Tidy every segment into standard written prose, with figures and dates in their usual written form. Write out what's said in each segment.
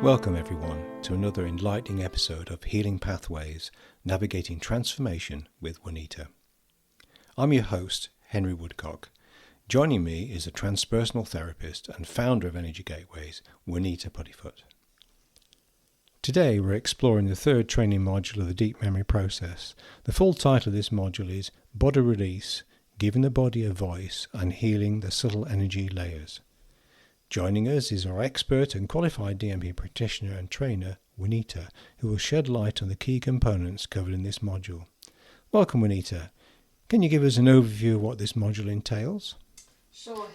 Welcome everyone to another enlightening episode of Healing Pathways, Navigating Transformation with Juanita. I'm your host, Henry Woodcock. Joining me is a transpersonal therapist and founder of Energy Gateways, Juanita Puddifoot. Today we're exploring the third training module of the Deep Memory Process. The full title of this module is Body Release, Giving the Body a Voice and Healing the Subtle Energy Layers. Joining us is our expert and qualified DMP practitioner and trainer, Juanita, who will shed light on the key components covered in this module. Welcome, Juanita. Can you give us an overview of what this module entails?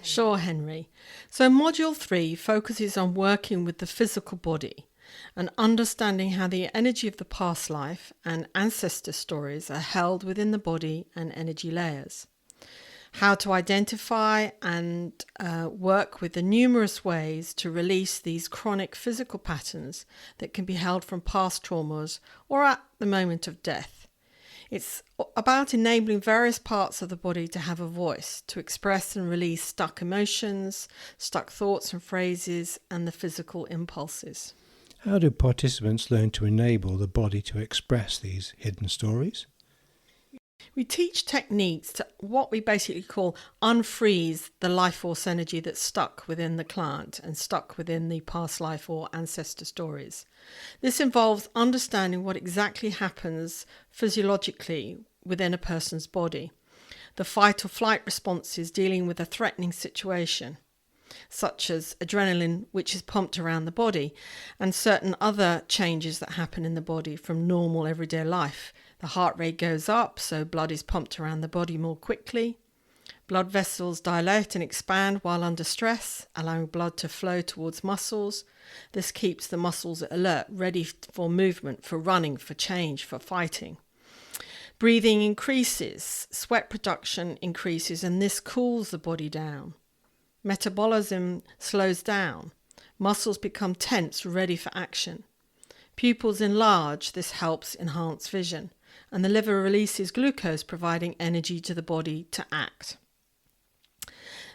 Sure, Henry. So Module 3 focuses on working with the physical body and understanding how the energy of the past life and ancestor stories are held within the body and energy layers. How to identify and work with the numerous ways to release these chronic physical patterns that can be held from past traumas or at the moment of death. It's about enabling various parts of the body to have a voice, to express and release stuck emotions, stuck thoughts and phrases, and the physical impulses. How do participants learn to enable the body to express these hidden stories? We teach techniques to what we basically call unfreeze the life force energy that's stuck within the client and stuck within the past life or ancestor stories. This involves understanding what exactly happens physiologically within a person's body. The fight or flight responses dealing with a threatening situation, such as adrenaline, which is pumped around the body, and certain other changes that happen in the body from normal everyday life. The heart rate goes up, so blood is pumped around the body more quickly. Blood vessels dilate and expand while under stress, allowing blood to flow towards muscles. This keeps the muscles alert, ready for movement, for running, for change, for fighting. Breathing increases, sweat production increases, and this cools the body down. Metabolism slows down. Muscles become tense, ready for action. Pupils enlarge. This helps enhance vision. And the liver releases glucose, providing energy to the body to act.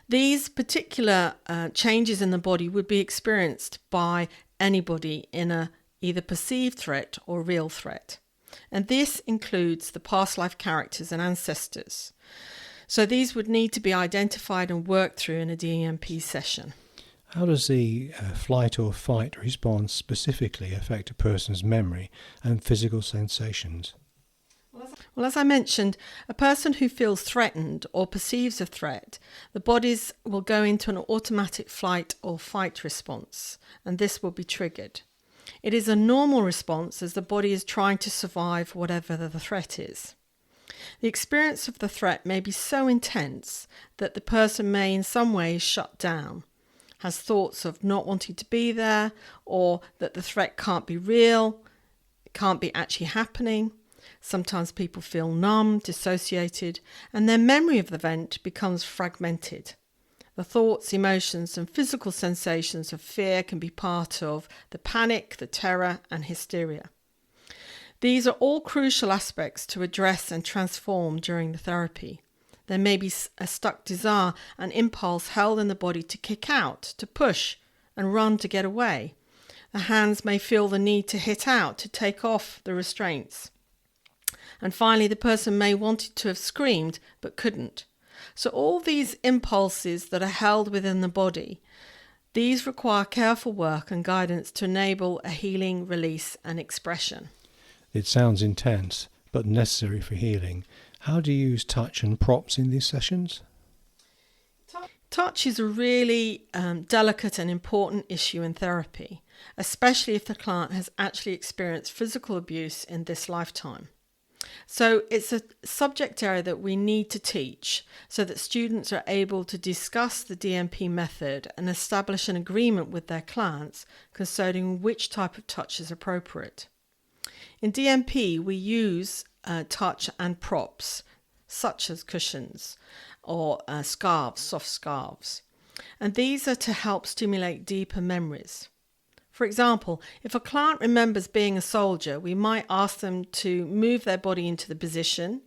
These particular changes in the body would be experienced by anybody in a either perceived threat or real threat. And this includes the past life characters and ancestors. So these would need to be identified and worked through in a DMP session. How does the flight or fight response specifically affect a person's memory and physical sensations? Well, as I mentioned, a person who feels threatened or perceives a threat, the bodies will go into an automatic flight or fight response, and this will be triggered. It is a normal response as the body is trying to survive whatever the threat is. The experience of the threat may be so intense that the person may in some ways shut down, has thoughts of not wanting to be there, or that the threat can't be real, it can't be actually happening. Sometimes people feel numb, dissociated, and their memory of the event becomes fragmented. The thoughts, emotions, and physical sensations of fear can be part of the panic, the terror, and hysteria. These are all crucial aspects to address and transform during the therapy. There may be a stuck desire, an impulse held in the body to kick out, to push, and run to get away. The hands may feel the need to hit out, to take off the restraints. And finally, the person may wanted to have screamed but couldn't. So all these impulses that are held within the body, these require careful work and guidance to enable a healing, release, and expression. It sounds intense, but necessary for healing. How do you use touch and props in these sessions? Touch is a really delicate and important issue in therapy, especially if the client has actually experienced physical abuse in this lifetime. So it's a subject area that we need to teach so that students are able to discuss the DMP method and establish an agreement with their clients concerning which type of touch is appropriate. In DMP, we use touch and props, such as cushions or scarves, soft scarves. And these are to help stimulate deeper memories. For example, if a client remembers being a soldier, we might ask them to move their body into the position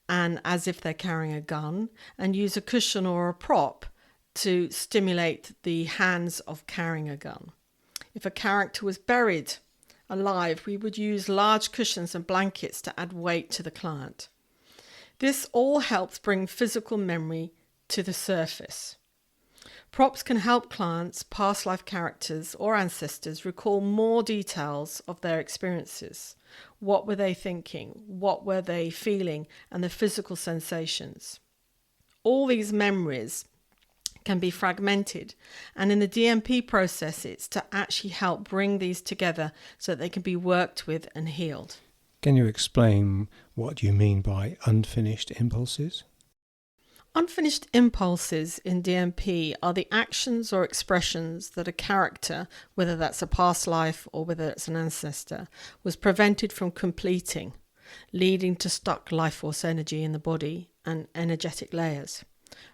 and as if they're carrying a gun, and use a cushion or a prop to stimulate the hands of carrying a gun. If a character was buried alive, we would use large cushions and blankets to add weight to the client. This all helps bring physical memory to the surface. Props can help clients, past life characters or ancestors recall more details of their experiences. What were they thinking? What were they feeling? And the physical sensations. All these memories can be fragmented, and in the DMP process it's to actually help bring these together so that they can be worked with and healed. Can you explain what you mean by unfinished impulses? Unfinished impulses in DMP are the actions or expressions that a character, whether that's a past life or whether it's an ancestor, was prevented from completing, leading to stuck life force energy in the body and energetic layers.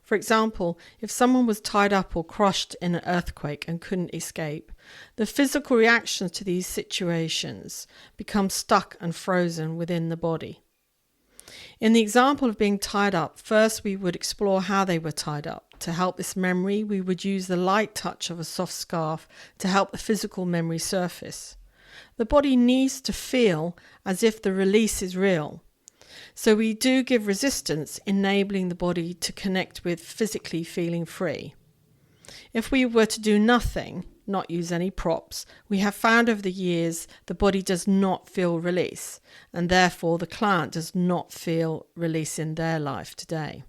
For example, if someone was tied up or crushed in an earthquake and couldn't escape, the physical reactions to these situations become stuck and frozen within the body. In the example of being tied up, first we would explore how they were tied up. To help this memory, we would use the light touch of a soft scarf to help the physical memory surface. The body needs to feel as if the release is real. So we do give resistance, enabling the body to connect with physically feeling free. If we were to do nothing, not use any props, we have found over the years the body does not feel release, and therefore the client does not feel release in their life today.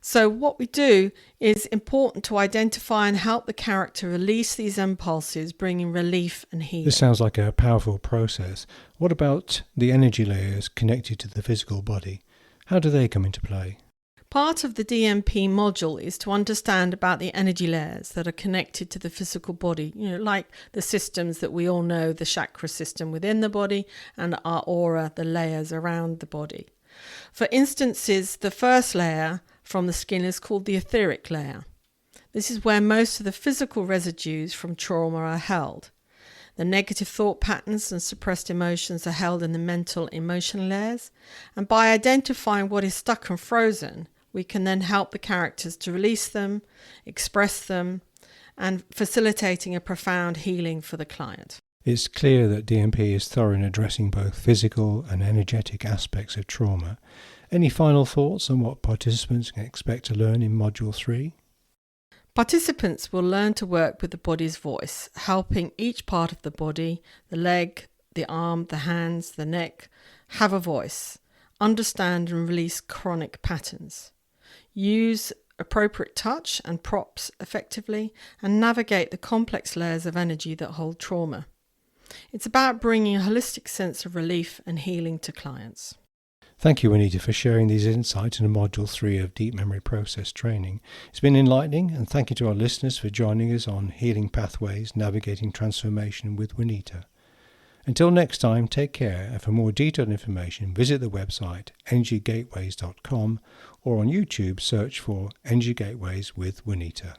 So what we do is important to identify and help the character release these impulses, bringing relief and healing. This sounds like a powerful process. What about the energy layers connected to the physical body? How do they come into play? Part of the DMP module is to understand about the energy layers that are connected to the physical body, like the systems that we all know, the chakra system within the body and our aura, the layers around the body. For instances, the first layer from the skin is called the etheric layer. This is where most of the physical residues from trauma are held. The negative thought patterns and suppressed emotions are held in the mental emotional layers, and by identifying what is stuck and frozen, we can then help the characters to release them, express them, and facilitating a profound healing for the client. It's clear that DMP is thorough in addressing both physical and energetic aspects of trauma. Any final thoughts on what participants can expect to learn in Module 3? Participants will learn to work with the body's voice, helping each part of the body, the leg, the arm, the hands, the neck, have a voice, understand and release chronic patterns, use appropriate touch and props effectively, and navigate the complex layers of energy that hold trauma. It's about bringing a holistic sense of relief and healing to clients. Thank you, Juanita, for sharing these insights in Module 3 of Deep Memory Process Training. It's been enlightening, and thank you to our listeners for joining us on Healing Pathways, Navigating Transformation with Juanita. Until next time, take care, and for more detailed information, visit the website energygateways.com or on YouTube search for Energy Gateways with Juanita.